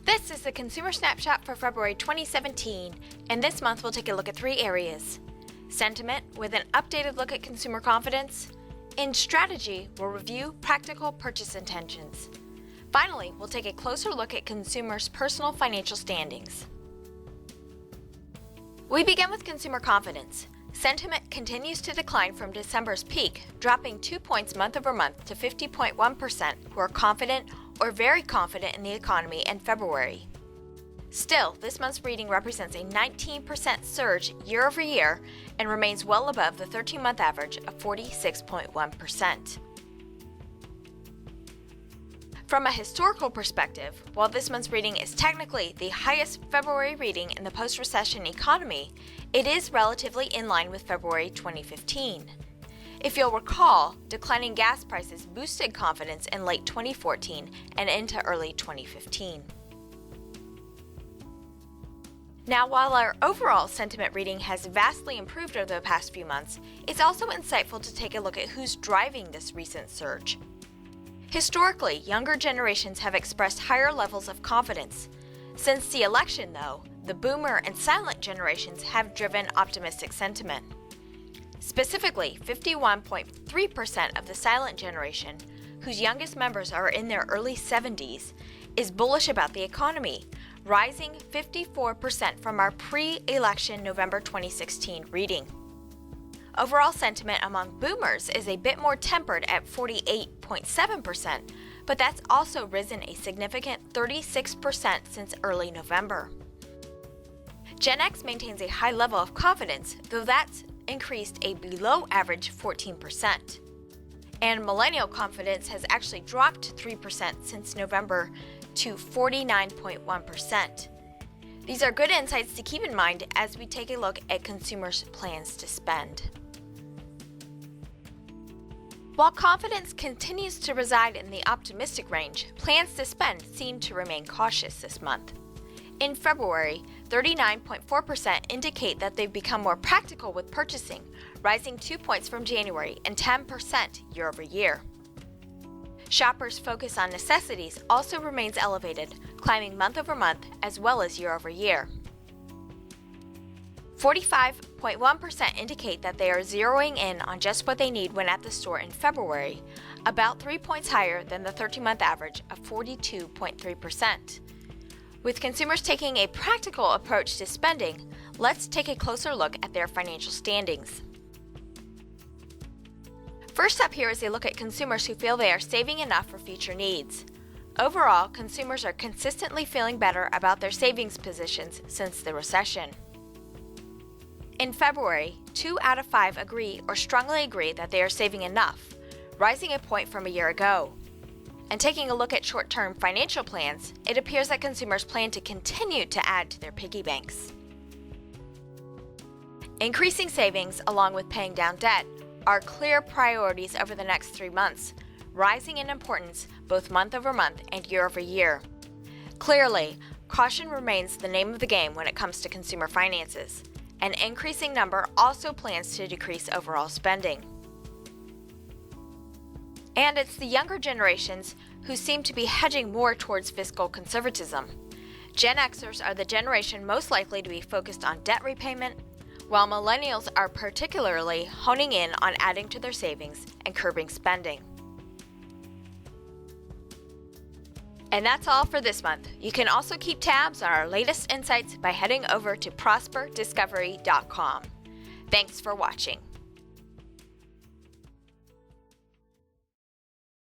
This is the Consumer Snapshot for February 2017, and this month we'll take a look at three areas. Sentiment, with an updated look at consumer confidence. In strategy, we'll review practical purchase intentions. Finally, we'll take a closer look at consumers' personal financial standings. We begin with consumer confidence. Sentiment continues to decline from December's peak, dropping 2 points month over month to 50.1% who are confident or very confident in the economy in February. Still, this month's reading represents a 19% surge year over year and remains well above the 13-month average of 46.1%. From a historical perspective, while this month's reading is technically the highest February reading in the post-recession economy, it is relatively in line with February 2015. If you'll recall, declining gas prices boosted confidence in late 2014 and into early 2015. Now, while our overall sentiment reading has vastly improved over the past few months, it's also insightful to take a look at who's driving this recent surge. Historically, younger generations have expressed higher levels of confidence. Since the election, though, the boomer and silent generations have driven optimistic sentiment. Specifically, 51.3% of the silent generation, whose youngest members are in their early 70s, is bullish about the economy, rising 54% from our pre-election November 2016 reading. Overall sentiment among boomers is a bit more tempered at 48.7%, but that's also risen a significant 36% since early November. Gen X maintains a high level of confidence, though that's increased a below-average 14%. And millennial confidence has actually dropped 3% since November to 49.1%. These are good insights to keep in mind as we take a look at consumers' plans to spend. While confidence continues to reside in the optimistic range, plans to spend seem to remain cautious this month. In February, 39.4% indicate that they've become more practical with purchasing, rising 2 points from January and 10% year over year. Shoppers' focus on necessities also remains elevated, climbing month over month as well as year over year. 45.1% indicate that they are zeroing in on just what they need when at the store in February, about 3 points higher than the 13-month average of 42.3%. With consumers taking a practical approach to spending, let's take a closer look at their financial standings. First up here is a look at consumers who feel they are saving enough for future needs. Overall, consumers are consistently feeling better about their savings positions since the recession. In February, 2 out of 5 agree or strongly agree that they are saving enough, rising a point from a year ago. And taking a look at short-term financial plans, it appears that consumers plan to continue to add to their piggy banks. Increasing savings, along with paying down debt, are clear priorities over the next 3 months, rising in importance both month over month and year over year. Clearly, caution remains the name of the game when it comes to consumer finances. An increasing number also plans to decrease overall spending. And it's the younger generations who seem to be hedging more towards fiscal conservatism. Gen Xers are the generation most likely to be focused on debt repayment, while millennials are particularly honing in on adding to their savings and curbing spending. And that's all for this month. You can also keep tabs on our latest insights by heading over to prosperdiscovery.com. Thanks for watching.